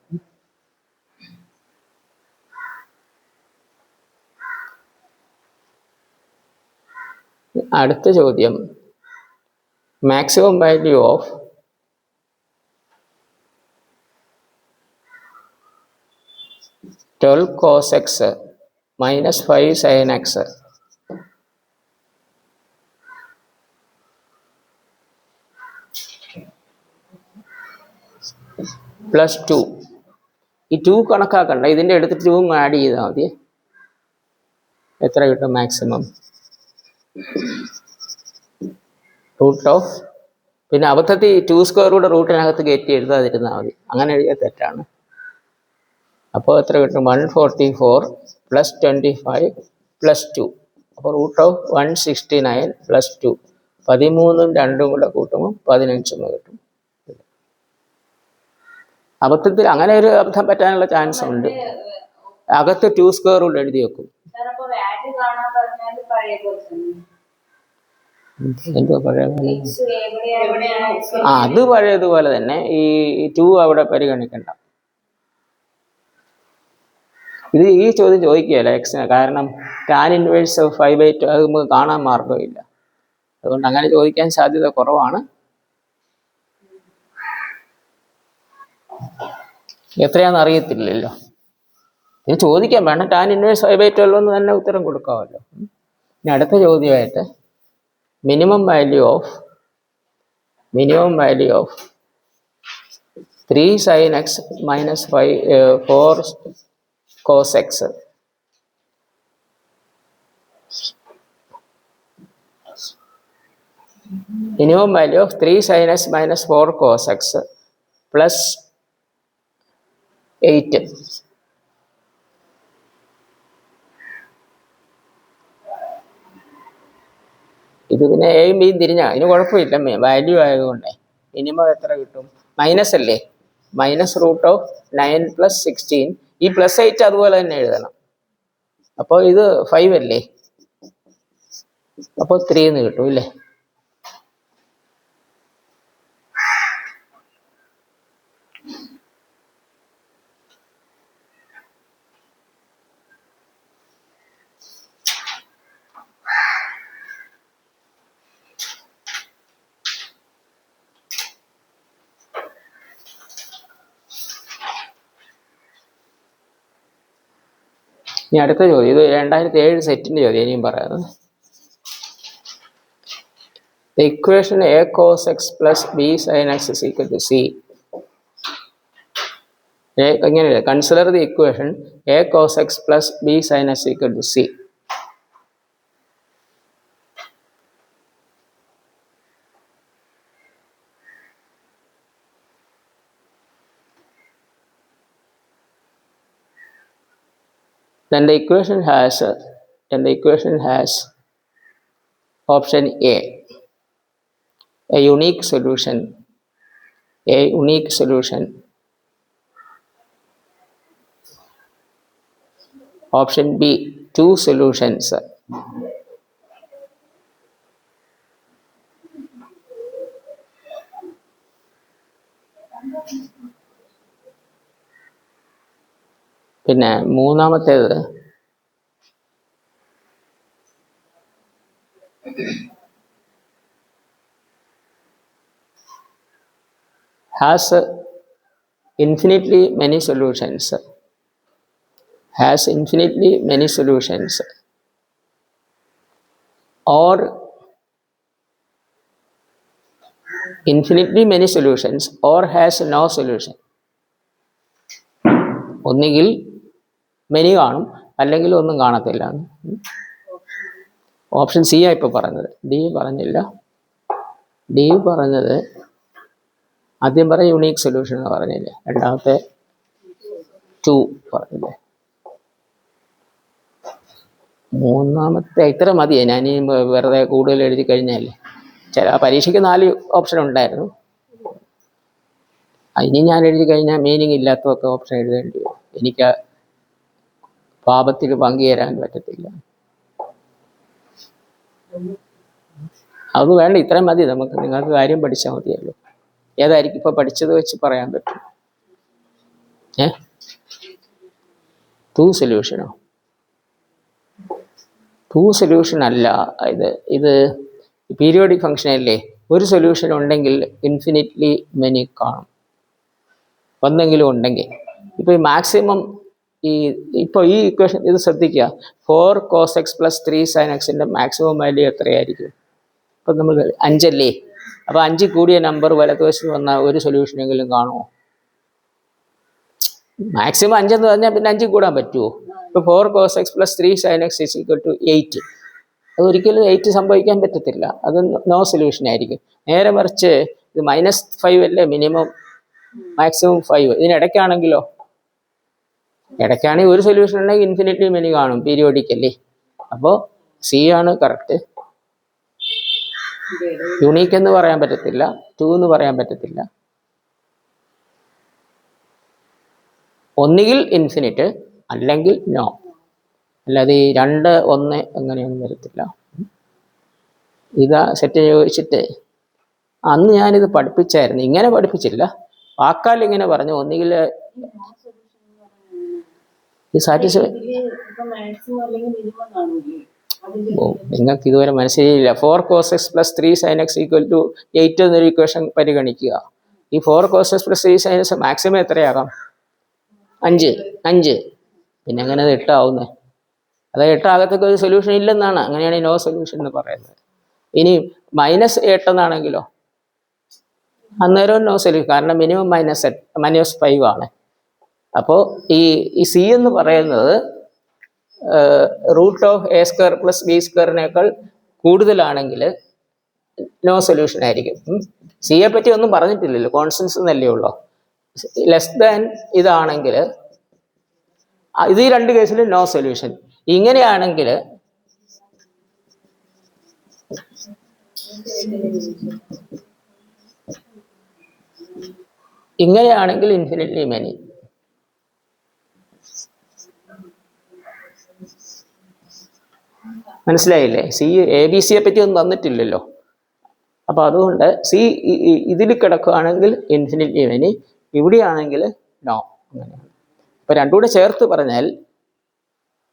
S1: അടുത്ത ചോദ്യം, maximum value of cos x minus 5 sin x plus 2. ഈ 2 കണക്കാക്കണ്ട, ഇതിൻ്റെ എടുത്തിട്ട് 2 ആഡ് ചെയ്താൽ മതി. എത്ര കിട്ടും മാക്സിമം? റൂട്ട് ഓഫ്, പിന്നെ അബദ്ധത്തിൽ 2² കൂടെ റൂട്ടിനകത്ത് കയറ്റി എഴുതാതിരുന്നാൽ മതി, അങ്ങനെ എഴുതിയ തെറ്റാണ്. അപ്പോൾ എത്ര കിട്ടും? 144 + 25 + 2. അപ്പോൾ റൂട്ട് ഓഫ് 169 + 2, 13ഉം 2ഉം കൂടെ കൂട്ടുമ്പോൾ 15 കിട്ടും. അബദ്ധത്തിൽ അങ്ങനെ ഒരു അബദ്ധം പറ്റാനുള്ള ചാൻസ് ഉണ്ട്. അകത്ത് 2² കൂടെ എഴുതി വെക്കും. എന്തോ പഴയ അത് പഴയതുപോലെ തന്നെ. ഈ 2 അവിടെ പരിഗണിക്കണ്ട. ഈ ചോദ്യം ചോദിക്കുകയല്ല എക്സിന്, കാരണം tan ഇൻവേഴ്സ് 5/2 അത് നമുക്ക് കാണാൻ മാർഗമില്ല. അതുകൊണ്ട് അങ്ങനെ ചോദിക്കാൻ സാധ്യത കുറവാണ്. എത്രയാണെന്ന് അറിയത്തില്ലല്ലോ. ഇത് ചോദിക്കാൻ വേണം. tan ഇൻവേഴ്സ് 5/12 എന്ന് തന്നെ ഉത്തരം കൊടുക്കാമല്ലോ. ഇനി അടുത്ത ചോദ്യമായിട്ട് minimum value of 3 sin x minus 4 cos x. Minimum value of 3 sin x minus 4 cos x plus 8. ഇത് പിന്നെ എയും ബിയും തിരിഞ്ഞാൽ ഇതിന് കുഴപ്പമില്ല, വാല്യൂ ആയതുകൊണ്ട്. മിനിമം എത്ര കിട്ടും? മൈനസ് അല്ലേ? Minus root of 9 + 16. ഈ +8 അതുപോലെ തന്നെ എഴുതണം. അപ്പോൾ ഇത് 5 അല്ലേ? അപ്പോൾ 3 എന്ന് കിട്ടും ഇല്ലേ? ഇനി അടുത്ത ചോദ്യം, ഇത് 2007 സെറ്റിൻ്റെ ചോദ്യം ഇനിയും പറയുന്നത്. The equation a cos x plus b sin x is equal to c. എങ്ങനെയല്ലേ? Consider the equation a cos x plus b sin x equal to c. Then the equation has option A, a unique solution. Option B, 2 solutions. പിന്നെ മൂന്നാമത്തേത് has infinitely many solutions. Or infinitely many solutions or has no solution. ഒന്നുകിൽ many കാണും, അല്ലെങ്കിൽ ഒന്നും കാണത്തില്ല. Option C ആ ഇപ്പോൾ പറഞ്ഞത്. ഡി പറഞ്ഞില്ല. ഡി പറഞ്ഞത് ആദ്യം പറഞ്ഞ യുണീക്ക് സൊല്യൂഷൻ എന്ന് പറഞ്ഞില്ലേ, രണ്ടാമത്തെ 2 പറഞ്ഞില്ലേ, മൂന്നാമത്തെ ഇത്ര മതിയേ. ഞാൻ ഈ വെറുതെ കൂടുതൽ എഴുതി കഴിഞ്ഞാലേ, പരീക്ഷയ്ക്ക് 4 ഓപ്ഷൻ ഉണ്ടായിരുന്നു. ഇനി ഞാൻ എഴുതി കഴിഞ്ഞാൽ മീനിങ് ഇല്ലാത്തതൊക്കെ ഓപ്ഷൻ എഴുതേണ്ടി വരും. എനിക്ക് പാപത്തിൽ പങ്കുചേരാൻ പറ്റത്തില്ല. അത് വേണ്ട, ഇത്രയും മതി നമുക്ക്. നിങ്ങൾക്ക് കാര്യം പഠിച്ചാൽ മതിയല്ലോ. ഏതായിരിക്കും ഇപ്പോൾ പഠിച്ചത് വെച്ച് പറയാൻ പറ്റും? 2 സൊല്യൂഷനോ? 2 സൊല്യൂഷൻ അല്ല ഇത് പീരിയോഡിക് ഫംഗ്ഷൻ അല്ലേ. ഒരു സൊല്യൂഷൻ ഉണ്ടെങ്കിൽ ഇൻഫിനിറ്റ്ലി മെനി കാണും, ഒന്നെങ്കിലും ഉണ്ടെങ്കിൽ. ഇപ്പോൾ ഈ മാക്സിമം ഇപ്പോൾ ഈ ഇക്വേഷൻ ഇത് ശ്രദ്ധിക്കുക. 4 cos x + 3 sin x maximum value എത്രയായിരിക്കും? ഇപ്പം നമ്മൾ 5 അല്ലേ. അപ്പോൾ 5 കൂടിയ നമ്പർ വലതുവശത്ത് വന്നാൽ ഒരു സൊല്യൂഷനെങ്കിലും കാണുമോ? മാക്സിമം 5 എന്ന് പറഞ്ഞാൽ പിന്നെ 5 കൂടാൻ പറ്റുമോ? ഇപ്പോൾ 4 cos x + 3 sin x = 8. അതൊരിക്കലും 8 സംഭവിക്കാൻ പറ്റത്തില്ല. അത് നോ സൊല്യൂഷൻ ആയിരിക്കും. നേരെ മറിച്ച് ഇത് -5 അല്ലേ മിനിമം, മാക്സിമം 5. ഇതിനിടയ്ക്കാണെങ്കിലോ? ഇടയ്ക്കാണെങ്കിൽ ഒരു സൊല്യൂഷൻ ഉണ്ടെങ്കിൽ ഇൻഫിനിറ്റ്ലി മെനി കാണും, പീരിയോഡിക് അല്ലേ. അപ്പോൾ സി ആണ് കറക്റ്റ്. യുണീക്ക് എന്ന് പറയാൻ പറ്റത്തില്ല, 2 എന്ന് പറയാൻ പറ്റത്തില്ല. ഒന്നുകിൽ ഇൻഫിനിറ്റ് അല്ലെങ്കിൽ നോ. അല്ലാതെ ഈ 2, 1 അങ്ങനെയൊന്നും വരത്തില്ല. ഇതാ സെറ്റ് ചോദിച്ചിട്ട് അന്ന് ഞാനിത് പഠിപ്പിച്ചായിരുന്നു. ഇങ്ങനെ പഠിപ്പിച്ചില്ല, വാക്കാൽ ഇങ്ങനെ പറഞ്ഞു. ഒന്നുകിൽ ഈ സാറ്റിസ്ഫൈ. നിങ്ങൾക്ക് ഇതുവരെ മനസ്സിലായില്ല. 4 cos x + 3 sin x = 8 എന്നൊരു ഇക്വേഷൻ പരിഗണിക്കുക. ഈ 4 cos x + 3 sin x maximum എത്രയാകാം? 5. പിന്നെ അങ്ങനെ അത് 8 ആവുന്നത്? അത് 8 ആകത്തൊക്കെ ഒരു സൊല്യൂഷൻ ഇല്ലെന്നാണ്. അങ്ങനെയാണ് നോ സൊല്യൂഷൻ എന്ന് പറയുന്നത്. ഇനി -8 എന്നാണെങ്കിലോ? അന്നേരവും നോ സൊല്യൂഷൻ, കാരണം മിനിമം -5 ആണ്. അപ്പോൾ ഈ സി എന്ന് പറയുന്നത് √(a² + b²) കൂടുതലാണെങ്കിൽ നോ സൊല്യൂഷൻ ആയിരിക്കും. സിയെ പറ്റി ഒന്നും പറഞ്ഞിട്ടില്ലല്ലോ, കോൺസ്റ്റൻസ് എന്നല്ലേ ഉള്ളൂ. ലെസ് ദാൻ ഇതാണെങ്കിൽ ഇത് ഈ 2 കേസിലും നോ സൊല്യൂഷൻ. ഇങ്ങനെയാണെങ്കിൽ ഇൻഫിനിറ്റ്ലി മെനി. മനസ്സിലായില്ലേ? സി ABC പറ്റി ഒന്നും തന്നിട്ടില്ലല്ലോ. അപ്പോൾ അതുകൊണ്ട് സി ഇതിൽ കിടക്കുകയാണെങ്കിൽ ഇൻഫിനിറ്റ്ലി മെനി, ഇവിടെയാണെങ്കിൽ നോ. അങ്ങനെയാണ്. അപ്പോൾ രണ്ടും കൂടെ ചേർത്ത് പറഞ്ഞാൽ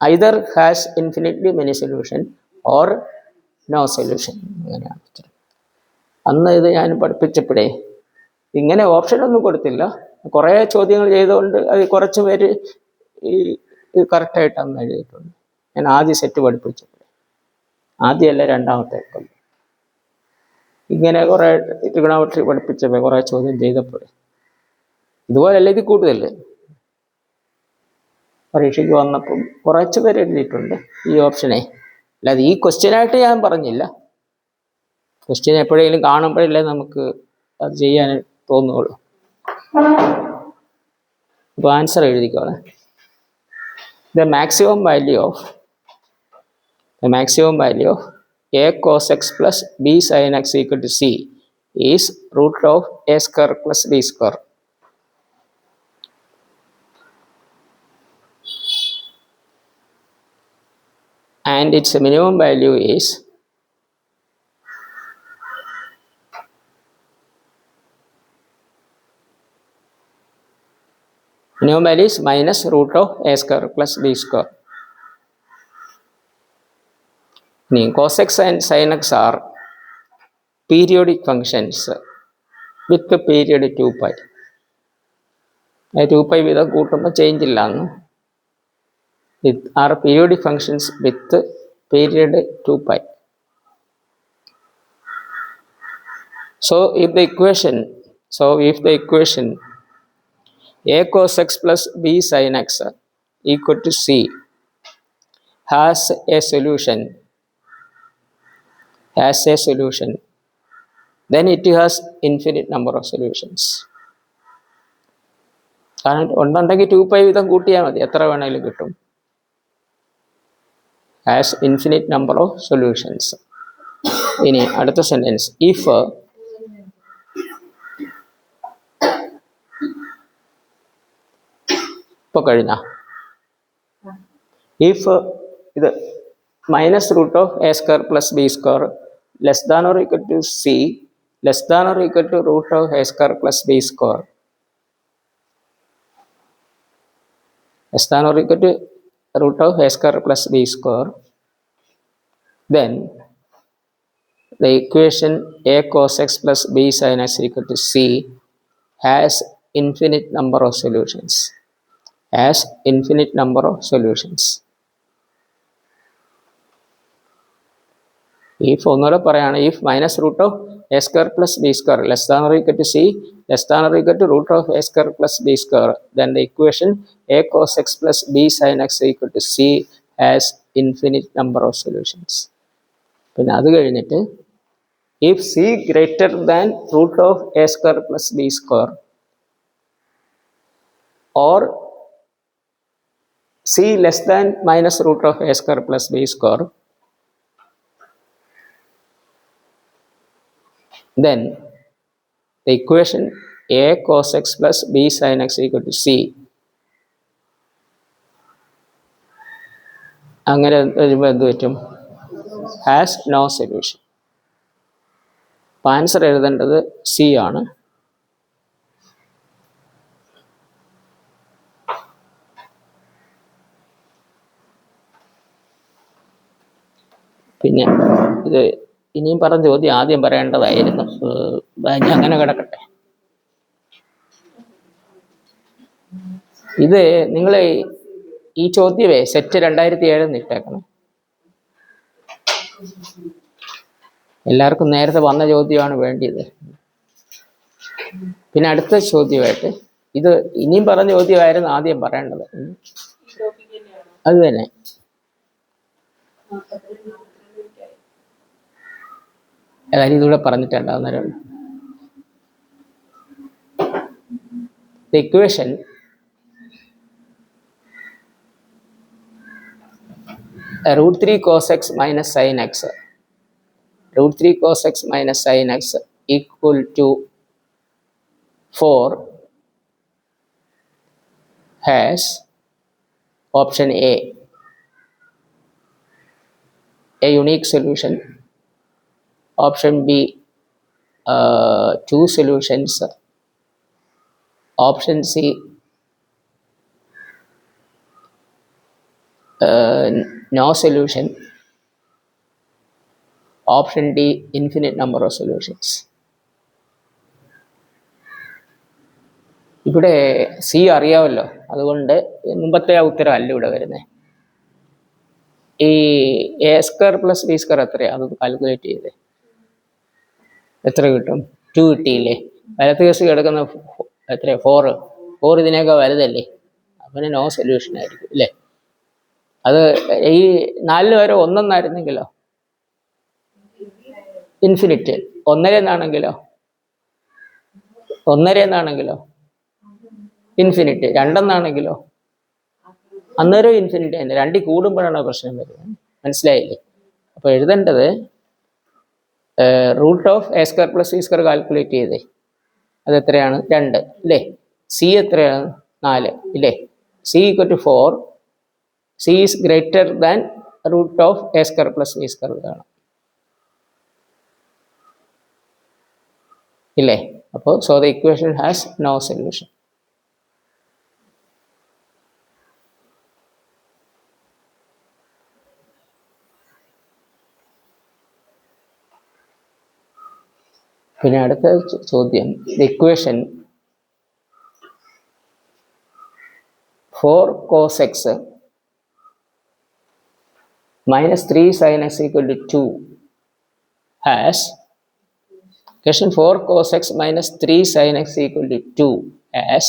S1: either has infinitely many solution or no solution. അങ്ങനെയാണ്. അന്ന് ഇത് ഞാൻ പഠിപ്പിച്ചപ്പോഴേ ഇങ്ങനെ ഓപ്ഷനൊന്നും കൊടുത്തില്ല. കുറേ ചോദ്യങ്ങൾ ചെയ്തുകൊണ്ട് അത് കുറച്ച് പേര് ഈ കറക്റ്റായിട്ട് അന്ന് എഴുതിയിട്ടുണ്ട്. ഞാൻ ആദ്യ സെറ്റ് പഠിപ്പിച്ചപ്പോഴേ, ആദ്യമല്ല രണ്ടാമത്തെ കൊല്ലം, ഇങ്ങനെ കുറേ ട്രിഗണോമെട്രി പഠിപ്പിച്ചപ്പോൾ കുറേ ചോദ്യം ചെയ്തപ്പോഴേ ഇതുപോലെയല്ല, ഇത് കൂടുതൽ പരീക്ഷയ്ക്ക് വന്നപ്പം കുറച്ച് പേര് എഴുതിയിട്ടുണ്ട് ഈ ഓപ്ഷനെ. അല്ലാതെ ഈ ക്വസ്റ്റ്യനായിട്ട് ഞാൻ പറഞ്ഞില്ല. ക്വസ്റ്റ്യൻ എപ്പോഴെങ്കിലും കാണുമ്പോഴല്ലേ നമുക്ക് അത് ചെയ്യാൻ തോന്നുള്ളൂ. അപ്പോൾ ആൻസർ എഴുതിക്കോളെ. The maximum value of a cos x + b sin x = c is √(a² + b²). And its minimum value is -√(a² + b²). Cos x and sin x are periodic functions with the period 2π. 2π വീതം കൂട്ടുമ്പോൾ change ഇല്ലാന്ന്. are periodic functions with period 2π. So if the equation a cos x + b sin x = c has a solution, then it has infinite number of solutions. കാരണം ഉണ്ടെങ്കിൽ 2π വീതം കൂട്ടിയാൽ മതി, എത്ര വേണമെങ്കിലും കിട്ടും. has infinite number of solutions. ഇനി അടുത്ത സെന്റൻസ്, ഇഫ് ഇപ്പോൾ കഴിഞ്ഞ ഇഫ് ഇത് -√(a² + b²) less than or equal to C less than or equal to root of A square plus B square less than or equal to root of a square plus b square, then the equation a cos x plus b sin x equal to c has infinite number of solutions. Has infinite number of solutions. If ഒന്നുകൂടെ പറയാണ്, if minus root of a square plus b square less than or equal to c less than or equal to root of a square plus b square, then the equation a cos x plus b sin x equal to c has infinite number of solutions. പിന്നെ അത് കഴിഞ്ഞിട്ട് if c greater than root of a square plus b square or c less than minus root of a square plus b square, then the equation a cos x plus b sin x equal to c അങ്ങനെ വരുമ്പോൾ എന്ത് പറ്റും? Has no solution. അപ്പം answer എഴുതേണ്ടത് C ആണ്. പിന്നെ ഇത് ഇനിയും പറഞ്ഞ ചോദ്യം ആദ്യം പറയേണ്ടതായിരുന്നു. ഞാൻ അങ്ങനെ കിടക്കട്ടെ. ഇത് നിങ്ങൾ ഈ ചോദ്യമേ സെറ്റ് 2007 ഇട്ടേക്കണം. എല്ലാവർക്കും നേരത്തെ വന്ന ചോദ്യമാണ് വേണ്ടിയത്. പിന്നെ അടുത്ത ചോദ്യമായിട്ട് ഇത് ഇനിയും പറഞ്ഞ ചോദ്യമായിരുന്നു ആദ്യം പറയേണ്ടത്. അത് തന്നെ. ഏതായാലും ഇതുകൂടെ പറഞ്ഞിട്ടുണ്ടാവുന്നവരും equation root 3 cos x minus sin x root 3 cos x minus sin x equal to 4 has option a unique solution, option b 2 solutions, option c no solution, option d infinite number of solutions. ഇവിടെ C അറിയാമല്ലോ, അതുകൊണ്ട് മുമ്പത്തെ ആ ഉത്തരം അല്ല ഇവിടെ വരുന്നത്. ഈ A square plus B square എത്രയാണ്? അത് കാൽക്കുലേറ്റ് ചെയ്തേ. എത്ര കിട്ടും? 2 കിട്ടിയില്ലേ? വലത്ത് കേസ് കിടക്കുന്ന എത്രയാണ്? 4 ഇതിനേക്കാൾ വലുതല്ലേ? അപ്പം നോ സൊല്യൂഷൻ ആയിരിക്കും അല്ലേ? അത് ഈ 4 വരെ 1 എന്നായിരുന്നെങ്കിലോ ഇൻഫിനിറ്റ്, 1 എന്നാണെങ്കിലോ ഇൻഫിനിറ്റ്, 2 എന്നാണെങ്കിലോ അന്നേരം ഇൻഫിനിറ്റ് തന്നെ. 2 കൂടുമ്പോഴാണ് പ്രശ്നം വരുന്നത്. മനസ്സിലായില്ലേ? അപ്പോൾ എഴുതേണ്ടത് root of A square plus B square calculate ചെയ്തേ. അത് എത്രയാണ്? 2 ഇല്ലേ? സി എത്രയാണ്? 4 ഇല്ലേ? C equal to 4, C is greater than root of A square plus B square ഇതാണ് ഇല്ലേ? അപ്പോൾ so the equation has no solution. പിന്നെ അടുത്ത ചോദ്യം, the equation 4 cos x minus 3 sin x equal to 2 has question 4 cos x minus 3 sin x equal to 2 has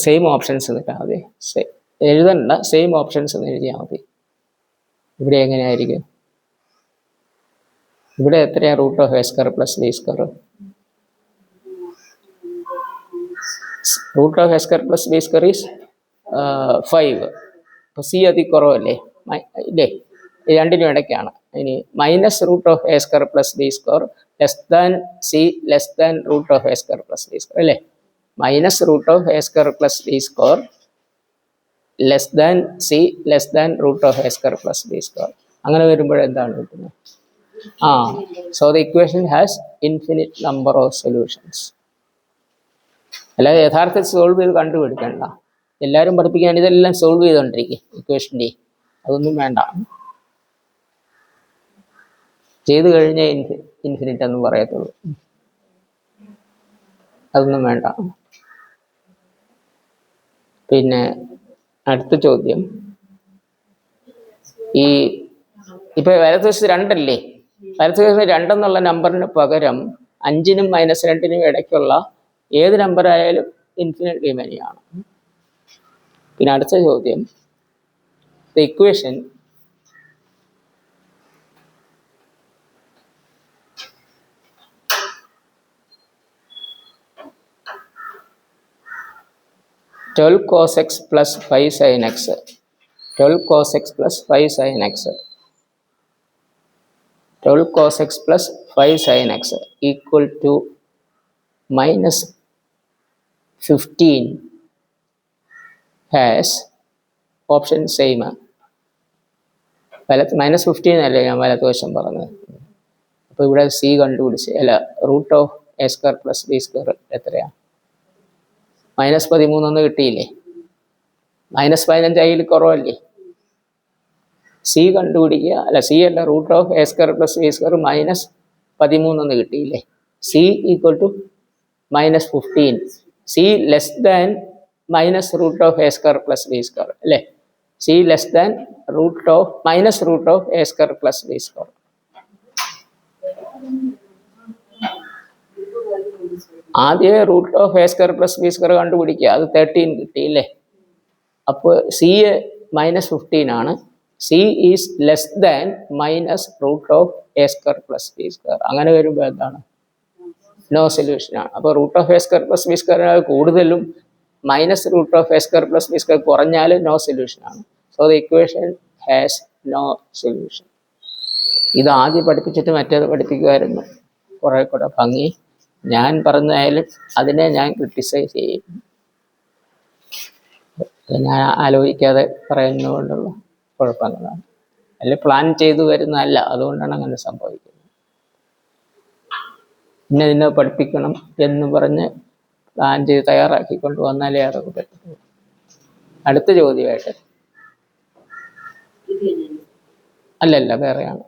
S1: same options കിട്ടാൽ മതി. എഴുതണ്ട, same options എന്ന് എഴുതിയാൽ മതി. ഇവിടെ എങ്ങനെയായിരിക്കും? ഇവിടെ എത്രയാണ് root of A square plus B square? Root of A square plus B square is 5. അപ്പോൾ സി അതിൽ കുറവല്ലേ ഇല്ലേ? രണ്ടിനും ഇടയ്ക്കാണ്. ഇനി minus root of A square plus B square less than c less than root of A square plus B square അല്ലേ? Minus root of A square plus B square less than c less than root of A square plus B square. അങ്ങനെ വരുമ്പോഴെന്താണ് കിട്ടുന്നത്? So the equation has infinite number of solutions. അല്ലാതെ യഥാർത്ഥത്തിൽ solve ചെയ്ത് കണ്ടുപിടിക്കണ്ട. എല്ലാവരും പഠിപ്പിക്കാൻ ഇതെല്ലാം solve ചെയ്തുകൊണ്ടിരിക്കും ഇക്വേഷൻ്റെ. അതൊന്നും വേണ്ട. ചെയ്ത് കഴിഞ്ഞേ ഇൻഫിനിറ്റ് എന്ന് പറയത്തുള്ളൂ. അതൊന്നും വേണ്ട. പിന്നെ അടുത്ത ചോദ്യം, ഇപ്പൊ വലതുവശത്ത് 2 അല്ലേ? വലതുവശത്ത് 2 എന്നുള്ള നമ്പറിന് പകരം 5നും -2നും ഇടയ്ക്കുള്ള ഏത് നമ്പർ ആയാലും ഇൻഫിനിറ്റ്ലി മെനിയാണ്. പിന്നെ അടുത്ത ചോദ്യം, the equation (12 cos x plus 5 sin x) 12 cos x plus 5 sin x 12 cos x plus 5 sin x equal to -15 has option same. -15 അല്ലേ ഞാൻ വലതുവശം പറഞ്ഞത്. അപ്പോൾ ഇവിടെ സി കണ്ടുപിടിച്ച്, അല്ല √(a² + b² എത്രയാണ്? -13 കിട്ടിയില്ലേ? -15 അതിൽ കുറവല്ലേ? സി കണ്ടുപിടിക്കുക. അല്ല, സി അല്ല, √(a² + b² -13 കിട്ടിയില്ലേ? C equal to -15. C less than -√(a² + b² അല്ലേ? C less than -√(a² + b². ആദ്യം √(a² + b² കണ്ടുപിടിക്കുക. അത് 13 കിട്ടിയില്ലേ? അപ്പോൾ സി -15 ആണ്. C is less than -√(a² + b². അങ്ങനെ വരുമ്പോൾ എന്താണ്? നോ സൊല്യൂഷനാണ്. അപ്പോൾ √(a² + b² കൂടുതലും -√(a² + b² കുറഞ്ഞാൽ നോ സൊല്യൂഷനാണ്. So the equation has no solution. ഇത് ആദ്യം പഠിപ്പിച്ചിട്ട് മറ്റേത് പഠിപ്പിക്കുമായിരുന്നു, കുറെ കൂടെ ഭംഗി. ഞാൻ പറഞ്ഞായാലും അതിനെ ഞാൻ ക്രിട്ടിസൈസ് ചെയ്യും. ഞാൻ ആലോചിക്കാതെ പറയുന്നതുകൊണ്ടുള്ള കുഴപ്പങ്ങളാണ്. അല്ലെ പ്ലാൻ ചെയ്തു വരുന്നതല്ല, അതുകൊണ്ടാണ് അങ്ങനെ സംഭവിക്കുന്നത്. ഇന്നെ പഠിപ്പിക്കണം എന്ന് പറഞ്ഞ് പ്ലാൻ ചെയ്ത് തയ്യാറാക്കിക്കൊണ്ട് വന്നാലേ അതൊക്കെ പറ്റുള്ളൂ. അടുത്ത ചോദ്യമായിട്ട്, അല്ലല്ല വേറെയാണ്.